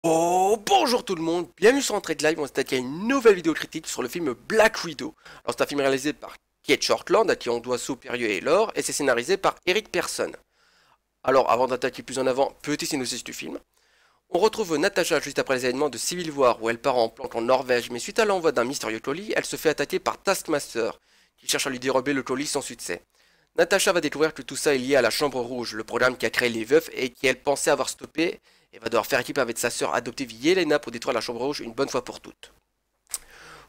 Oh, bonjour tout le monde, bienvenue sur Entrée de Live, on s'attaque à une nouvelle vidéo critique sur le film Black Widow. Alors c'est un film réalisé par Kate Shortland, à qui on doit Superior et Lore, et c'est scénarisé par Eric Persson. Alors avant d'attaquer plus en avant, petit synopsis du film. On retrouve Natasha juste après les événements de Civil War où elle part en planque en Norvège, mais suite à l'envoi d'un mystérieux colis, elle se fait attaquer par Taskmaster, qui cherche à lui dérober le colis sans succès. Natasha va découvrir que tout ça est lié à la Chambre Rouge, le programme qui a créé les veufs et qui elle pensait avoir stoppé, et va devoir faire équipe avec sa sœur adoptive Yelena pour détruire la Chambre Rouge une bonne fois pour toutes.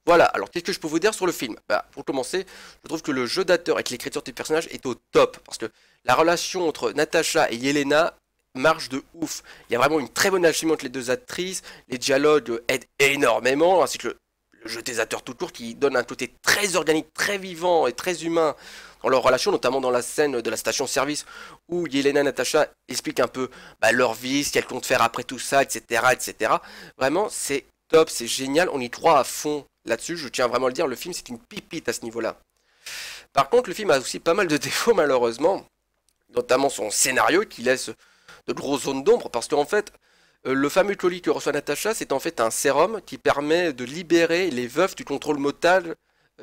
Voilà, alors qu'est-ce que je peux vous dire sur le film? Bah, pour commencer, je trouve que le jeu d'acteur avec l'écriture des personnages est au top, parce que la relation entre Natasha et Yelena marche de ouf. Il y a vraiment une très bonne alchimie entre les deux actrices, les dialogues aident énormément, ainsi que le jeu des acteurs tout court qui donne un côté très organique, très vivant et très humain dans leur relation, notamment dans la scène de la station-service où Yelena et Natasha expliquent un peu leur vie, ce qu'elles comptent faire après tout ça, etc. etc. Vraiment, c'est top, c'est génial, on y croit à fond là-dessus, je tiens vraiment à le dire, le film c'est une pipite à ce niveau-là. Par contre, le film a aussi pas mal de défauts malheureusement, notamment son scénario qui laisse de grosses zones d'ombre, parce qu'en fait, le fameux colis que reçoit Natasha, c'est en fait un sérum qui permet de libérer les veufs du contrôle mental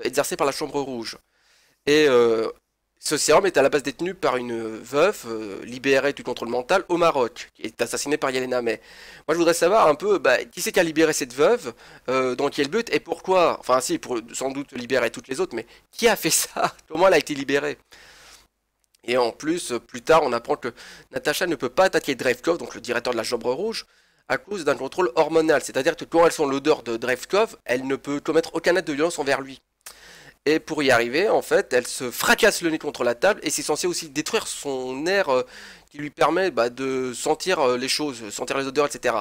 exercé par la Chambre Rouge. Et ce sérum est à la base détenu par une veuve libérée du contrôle mental au Maroc, qui est assassinée par Yelena. Mais moi je voudrais savoir un peu qui c'est qui a libéré cette veuve, dans quel but et pourquoi. Enfin si, pour sans doute libérer toutes les autres, mais qui a fait ça? Comment elle a été libérée? Et en plus, plus tard, on apprend que Natasha ne peut pas attaquer Drevkov, donc le directeur de la Chambre Rouge, à cause d'un contrôle hormonal. C'est-à-dire que quand elle sent l'odeur de Drevkov, elle ne peut commettre aucun acte de violence envers lui. Et pour y arriver, en fait, elle se fracasse le nez contre la table et c'est censé aussi détruire son air qui lui permet de sentir les choses, sentir les odeurs, etc.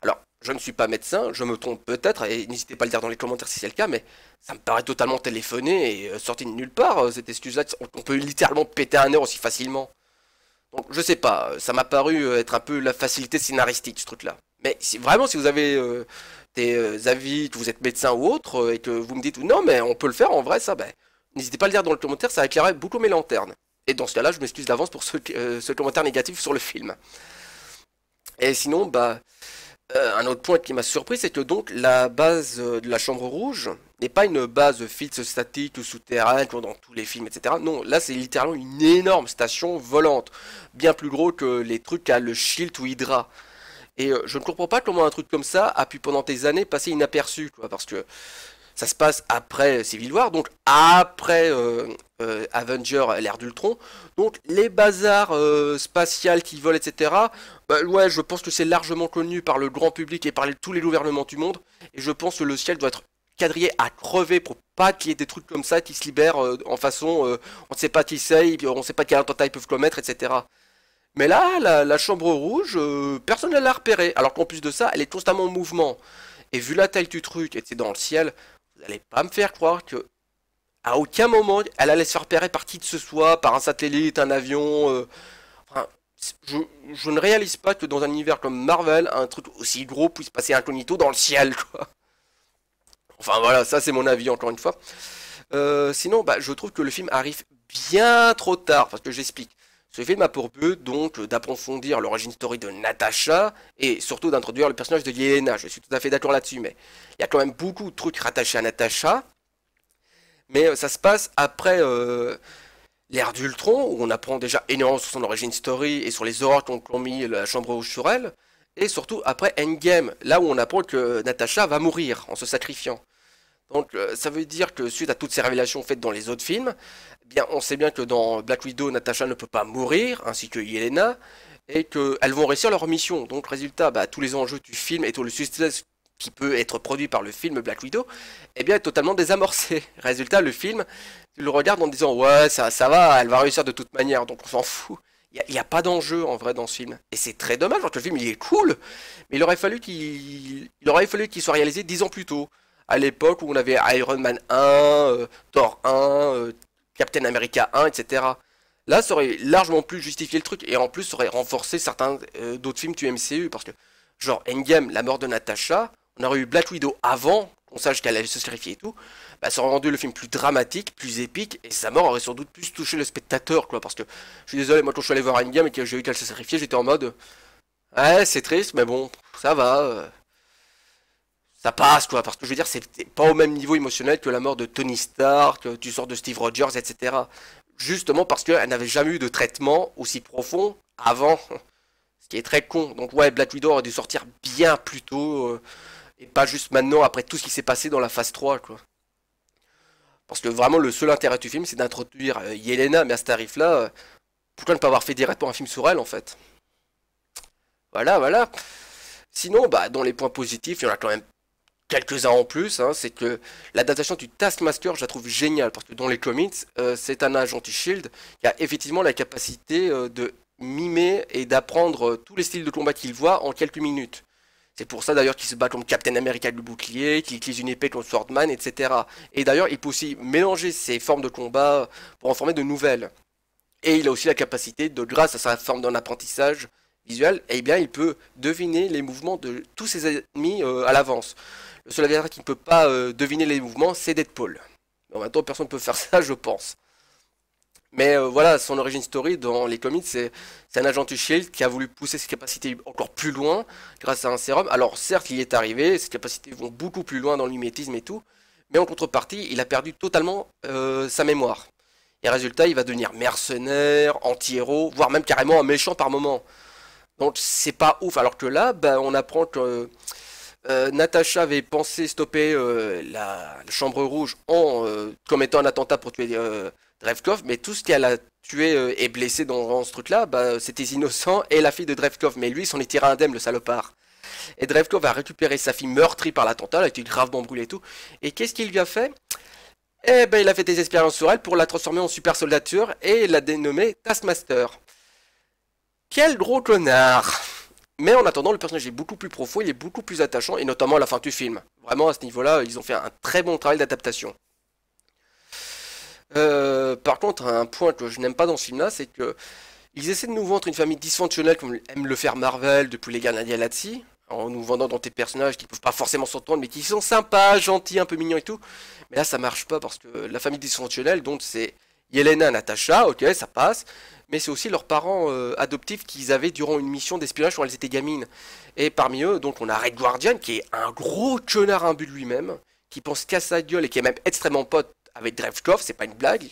Alors, je ne suis pas médecin, je me trompe peut-être, et n'hésitez pas à le dire dans les commentaires si c'est le cas, mais ça me paraît totalement téléphoné et sorti de nulle part, cette excuse-là, on peut littéralement péter un air aussi facilement. Donc, je sais pas, ça m'a paru être un peu la facilité scénaristique, ce truc-là. Mais si, vraiment, si vous avez des avis, que vous êtes médecin ou autre, et que vous me dites non, mais on peut le faire en vrai, ça, ben, n'hésitez pas à le dire dans le commentaire, ça éclairerait beaucoup mes lanternes. Et dans ce cas-là, je m'excuse d'avance pour ce commentaire négatif sur le film. Et sinon, un autre point qui m'a surpris, c'est que donc la base de la Chambre Rouge n'est pas une base fixe statique ou souterraine comme dans tous les films, etc. Non, là c'est littéralement une énorme station volante, bien plus gros que les trucs à le Shield ou Hydra. Et je ne comprends pas comment un truc comme ça a pu pendant des années passer inaperçu, quoi, parce que ça se passe après Civil War, donc après Avenger, l'ère d'Ultron. Donc les bazars spatials qui volent, etc. Ouais, je pense que c'est largement connu par le grand public et par tous les gouvernements du monde. Et je pense que le ciel doit être quadrillé à crever pour pas qu'il y ait des trucs comme ça qui se libèrent en façon on ne sait pas qui c'est, on ne sait pas quel attentat ils peuvent commettre, etc. Mais là, la Chambre Rouge, personne ne l'a repérée. Alors qu'en plus de ça, elle est constamment en mouvement. Et vu la taille du truc, et c'est dans le ciel, vous n'allez pas me faire croire que à aucun moment elle allait se faire repérer par qui que ce soit, par un satellite, un avion. Enfin, je, je ne réalise pas que dans un univers comme Marvel, un truc aussi gros puisse passer incognito dans le ciel, quoi. Enfin voilà, ça c'est mon avis encore une fois. Sinon, je trouve que le film arrive bien trop tard, parce que j'explique. Ce film a pour but donc d'approfondir l'origine story de Natasha et surtout d'introduire le personnage de Yelena. Je suis tout à fait d'accord là-dessus, mais il y a quand même beaucoup de trucs rattachés à Natasha. Mais ça se passe après l'ère d'Ultron, où on apprend déjà énormément sur son origine story et sur les horreurs qu'ont mis la Chambre Rouge sur elle. Et surtout après Endgame, là où on apprend que Natasha va mourir en se sacrifiant. Donc ça veut dire que suite à toutes ces révélations faites dans les autres films, eh bien on sait bien que dans Black Widow, Natasha ne peut pas mourir, ainsi que Yelena, et qu'elles vont réussir leur mission. Donc résultat, tous les enjeux du film et tout le suspense qui peut être produit par le film Black Widow, eh bien est totalement désamorcé. Résultat, le film, tu le regardes en disant ouais ça va, elle va réussir de toute manière, donc on s'en fout. Il y a pas d'enjeu en vrai dans ce film. Et c'est très dommage, parce que le film il est cool, mais il aurait fallu qu'il soit réalisé 10 ans plus tôt à l'époque où on avait Iron Man 1, Thor 1, Captain America 1, etc. Là, ça aurait largement plus justifié le truc et en plus, ça aurait renforcé certains d'autres films du MCU parce que, genre Endgame, la mort de Natasha, on aurait eu Black Widow avant qu'on sache qu'elle allait se sacrifier et tout, ça aurait rendu le film plus dramatique, plus épique et sa mort aurait sans doute plus touché le spectateur, quoi. Parce que je suis désolé, moi quand je suis allé voir Endgame et que j'ai eu qu'elle se sacrifier, j'étais en mode Ouais, c'est triste, mais bon, ça va. Ça passe, quoi. Parce que je veux dire, c'est pas au même niveau émotionnel que la mort de Tony Stark, du sort de Steve Rogers, etc. Justement parce qu'elle n'avait jamais eu de traitement aussi profond avant. Ce qui est très con. Donc ouais, Black Widow aurait dû sortir bien plus tôt. Et pas juste maintenant, après tout ce qui s'est passé dans la phase 3, quoi. Parce que vraiment, le seul intérêt du film, c'est d'introduire Yelena, mais à ce tarif-là, pourquoi ne pas avoir fait directement un film sur elle, en fait? Voilà, voilà. Sinon, bah, dans les points positifs, il y en a quand même quelques-uns en plus, hein, c'est que l'adaptation du Taskmaster, je la trouve géniale, parce que dans les comics, c'est un agent du Shield qui a effectivement la capacité de mimer et d'apprendre tous les styles de combat qu'il voit en quelques minutes. C'est pour ça d'ailleurs qu'il se bat comme Captain America avec le bouclier, qu'il utilise une épée comme Swordman, etc. Et d'ailleurs, il peut aussi mélanger ses formes de combat pour en former de nouvelles. Et il a aussi la capacité de, grâce à sa forme d'un apprentissage visuel, eh bien, il peut deviner les mouvements de tous ses ennemis à l'avance. Le seul adversaire qui ne peut pas deviner les mouvements, c'est Deadpool. En même temps, personne ne peut faire ça, je pense. Mais voilà, son origin story dans les comics, c'est un agent du Shield qui a voulu pousser ses capacités encore plus loin grâce à un sérum. Alors certes, il y est arrivé, ses capacités vont beaucoup plus loin dans le mimétisme et tout, mais en contrepartie, il a perdu totalement sa mémoire. Et résultat, il va devenir mercenaire, anti-héros, voire même carrément un méchant par moment. Donc c'est pas ouf. Alors que là, bah, on apprend que Natasha avait pensé stopper la Chambre Rouge en commettant un attentat pour tuer Drevkov, mais tout ce qu'elle a tué et blessé dans ce truc-là, bah, c'était innocent et la fille de Drevkov, mais lui, s'en est tiré indemne, le salopard. Et Drevkov a récupéré sa fille meurtrie par l'attentat, elle a été gravement brûlée et tout. Et qu'est-ce qu'il lui a fait? Eh ben, il a fait des expériences sur elle pour la transformer en super soldature et l'a dénommée Taskmaster. Quel gros connard! Mais en attendant, le personnage est beaucoup plus profond, il est beaucoup plus attachant, et notamment à la fin du film. Vraiment, à ce niveau-là, ils ont fait un très bon travail d'adaptation. Par contre, un point que je n'aime pas dans ce film-là, c'est que ils essaient de nous vendre une famille dysfonctionnelle comme aime le faire Marvel depuis les Gardiens de la Galaxie, en nous vendant dans des personnages qui ne peuvent pas forcément s'entendre, mais qui sont sympas, gentils, un peu mignons et tout. Mais là, ça marche pas parce que la famille dysfonctionnelle, donc c'est Yelena, Natasha, ok, ça passe, mais c'est aussi leurs parents adoptifs qu'ils avaient durant une mission d'espionnage quand elles étaient gamines. Et parmi eux, donc on a Red Guardian qui est un gros connard imbu de lui-même, qui pense qu'à sa gueule et qui est même extrêmement pote avec Drevkov, c'est pas une blague,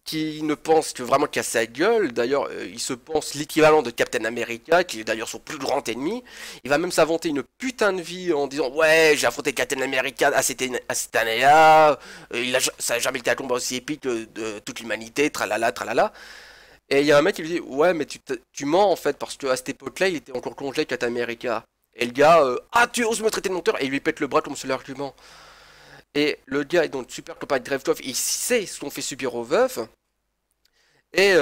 qui ne pense que vraiment qu'à sa gueule. D'ailleurs, il se pense l'équivalent de Captain America, qui est d'ailleurs son plus grand ennemi. Il va même s'inventer une putain de vie en disant ouais, j'ai affronté Captain America à cette année-là. Ça a jamais été un combat aussi épique de toute l'humanité, tralala, tralala. Et il y a un mec qui lui dit ouais, mais tu mens en fait, parce qu'à cette époque-là, il était encore congelé Captain America. Et le gars, ah, tu oses me traiter de menteur, et il lui pète le bras comme seul argument. Et le gars est donc super copain avec Drevkov, il sait ce qu'on fait subir aux veufs. Et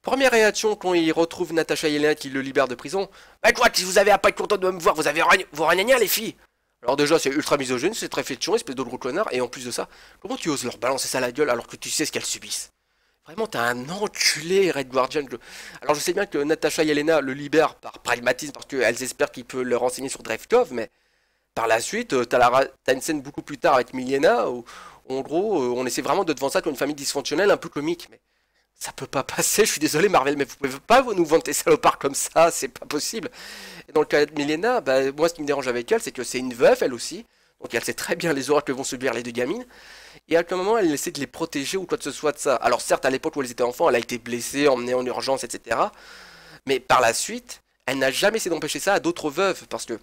première réaction quand il retrouve Natasha et Yelena qui le libèrent de prison. Bah quoi, si vous avez à pas être content de me voir, vous avez vos ragnagnas les filles. Alors déjà c'est ultra misogyne, c'est très fétichon, espèce de gros connard. Et en plus de ça, comment tu oses leur balancer ça à la gueule alors que tu sais ce qu'elles subissent? Vraiment t'es un enculé Red Guardian. Alors je sais bien que Natasha et Yelena le libèrent par pragmatisme parce qu'elles espèrent qu'il peut leur renseigner sur Drevkov, mais par la suite, t'as une scène beaucoup plus tard avec Milena où, en gros, on essaie vraiment de te vendre ça comme une famille dysfonctionnelle un peu comique. Mais ça peut pas passer, je suis désolé Marvel, mais vous pouvez pas nous vendre des salopards comme ça, c'est pas possible. Et dans le cas de Milena, bah, moi ce qui me dérange avec elle, c'est que c'est une veuve elle aussi. Donc elle sait très bien les horreurs que vont subir les deux gamines. Et à un moment, elle essaie de les protéger ou quoi que ce soit de ça. Alors certes, à l'époque où elles étaient enfants, elle a été blessée, emmenée en urgence, etc. Mais par la suite, elle n'a jamais essayé d'empêcher ça à d'autres veuves. Parce que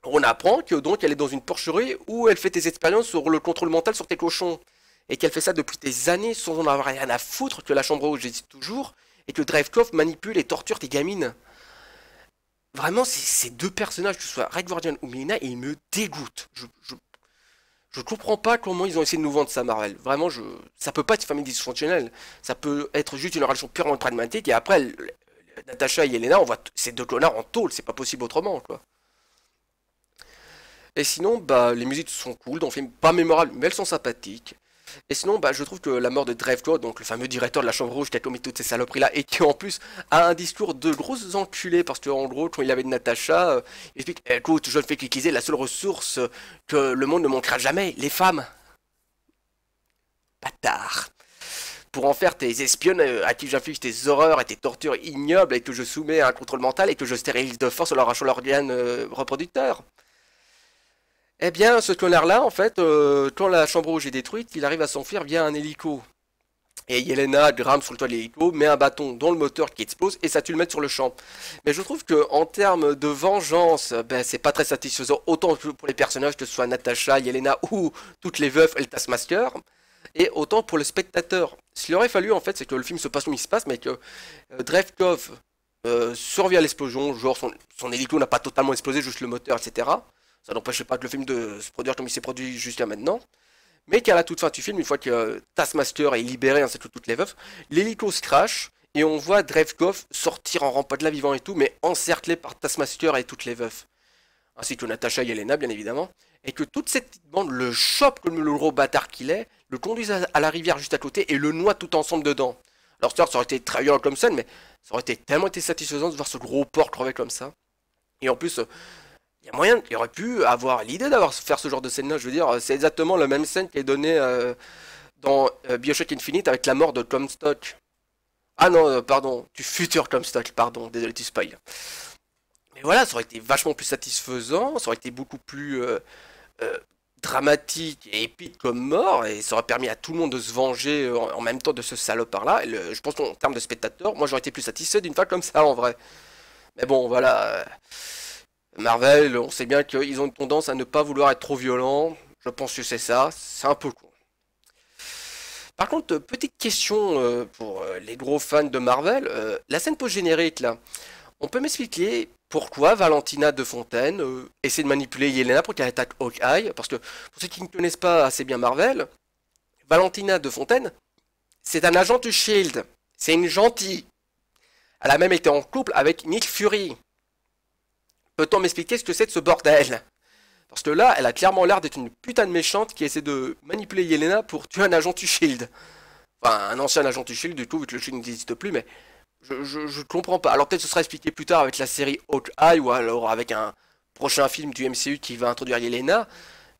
on apprend que donc elle est dans une porcherie où elle fait des expériences sur le contrôle mental sur tes cochons. Et qu'elle fait ça depuis des années sans en avoir rien à foutre, que la chambre rouge existe toujours, et que Drevkov manipule et torture tes gamines. Vraiment, ces deux personnages, que ce soit Red Guardian ou Melina, ils me dégoûtent. Je comprends pas comment ils ont essayé de nous vendre ça, Marvel. Vraiment, ça peut pas être une famille dysfonctionnelle. Ça peut être juste une relation purement pragmatique, et après, Natasha et Yelena, on voit ces deux connards en tôle, c'est pas possible autrement, quoi. Et sinon, bah, les musiques sont cool, dans le film, pas mémorables, mais elles sont sympathiques. Et sinon, bah, je trouve que la mort de Drevko, donc le fameux directeur de la Chambre Rouge qui a commis toutes ces saloperies-là, et qui en plus a un discours de grosses enculés, parce que en gros, quand il avait de Natasha, il explique, écoute, je ne fais qu'utiliser la seule ressource que le monde ne manquera jamais, les femmes. Bâtard. pour en faire tes espionnes à qui j'inflige tes horreurs et tes tortures ignobles et que je soumets à un contrôle mental et que je stérilise de force en leur arrachant l'organe reproducteur. Eh bien, ce connard-là, en fait, quand la chambre rouge est détruite, il arrive à s'enfuir via un hélico. Et Yelena grimpe sur le toit de l'hélico, met un bâton dans le moteur qui explose et ça tue le mec sur le champ. Mais je trouve que en termes de vengeance, ben, c'est pas très satisfaisant, autant pour les personnages que ce soit Natasha, Yelena ou toutes les veuves et le Taskmaster, et autant pour le spectateur. Ce qu'il aurait fallu en fait, c'est que le film se passe comme il se passe, mais que Drevkov survit à l'explosion, genre son hélico n'a pas totalement explosé, juste le moteur, etc. Ça n'empêchait pas que le film de se produire comme il s'est produit jusqu'à maintenant. Mais qu'à la toute fin du film, une fois que Taskmaster est libéré ainsi que toutes les veuves, l'hélico se crash et on voit Drevkov sortir en rampant de la vivant et tout, mais encerclé par Taskmaster et toutes les veuves. Ainsi que Natasha et Yelena, bien évidemment. Et que toute cette petite bande le chope comme le gros bâtard qu'il est, le conduise à la rivière juste à côté et le noie tout ensemble dedans. Alors ça aurait été très violent comme scène, mais ça aurait été tellement été satisfaisant de voir ce gros porc crever comme ça. Et en plus, il y a moyen, il aurait pu avoir l'idée d'avoir faire ce genre de scène là, je veux dire, c'est exactement la même scène qui est donnée dans BioShock Infinite avec la mort de Comstock. Ah non, pardon, du futur Comstock, pardon, désolé du spoil. Mais voilà, ça aurait été vachement plus satisfaisant, ça aurait été beaucoup plus euh, dramatique et épique comme mort, et ça aurait permis à tout le monde de se venger en même temps de ce salopard là. Et je pense qu'en termes de spectateur, moi j'aurais été plus satisfait d'une fin comme ça en vrai. Mais bon, voilà. Marvel, on sait bien qu'ils ont une tendance à ne pas vouloir être trop violents. Je pense que c'est ça. C'est un peu con. Par contre, petite question pour les gros fans de Marvel. La scène post-générique, là, on peut m'expliquer pourquoi Valentina de Fontaine essaie de manipuler Yelena pour qu'elle attaque Hawkeye? Parce que, pour ceux qui ne connaissent pas assez bien Marvel, Valentina de Fontaine, c'est un agent du SHIELD. C'est une gentille. Elle a même été en couple avec Nick Fury. Peut-on m'expliquer ce que c'est de ce bordel? Parce que là, elle a clairement l'air d'être une putain de méchante qui essaie de manipuler Yelena pour tuer un agent du SHIELD. Enfin, un ancien agent du SHIELD, du coup, vu que le SHIELD n'existe plus, mais je comprends pas. Alors peut-être ce sera expliqué plus tard avec la série Hawkeye, ou alors avec un prochain film du MCU qui va introduire Yelena.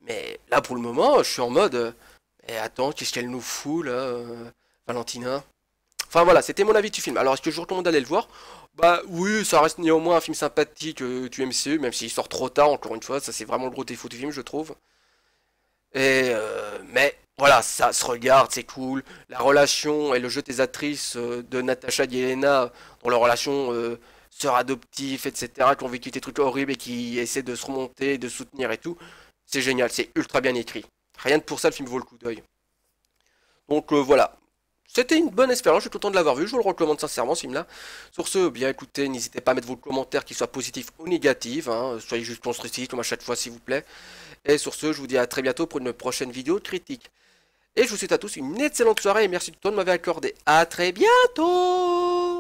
Mais là, pour le moment, je suis en mode... eh, attends, qu'est-ce qu'elle nous fout, là, Valentina? Enfin voilà, c'était mon avis du film. Alors est-ce que je vous recommande d'aller le voir? Bah oui, ça reste néanmoins un film sympathique du MCU, même s'il sort trop tard, encore une fois, ça c'est vraiment le gros défaut du film, je trouve. Et mais voilà, ça se regarde, c'est cool. La relation et le jeu des actrices de Natasha et Yelena, dans leur relation sœur adoptive, etc., qui ont vécu des trucs horribles et qui essaient de se remonter, de se soutenir et tout, c'est génial, c'est ultra bien écrit. Rien que pour ça, le film vaut le coup d'œil. Donc voilà. C'était une bonne expérience, je suis content de l'avoir vu, je vous le recommande sincèrement ce film-là. Sur ce, bien écoutez, n'hésitez pas à mettre vos commentaires, qu'ils soient positifs ou négatifs, hein, soyez juste constructifs comme à chaque fois s'il vous plaît. Et sur ce, je vous dis à très bientôt pour une prochaine vidéo critique. Et je vous souhaite à tous une excellente soirée et merci du temps de m'avoir accordé. À très bientôt!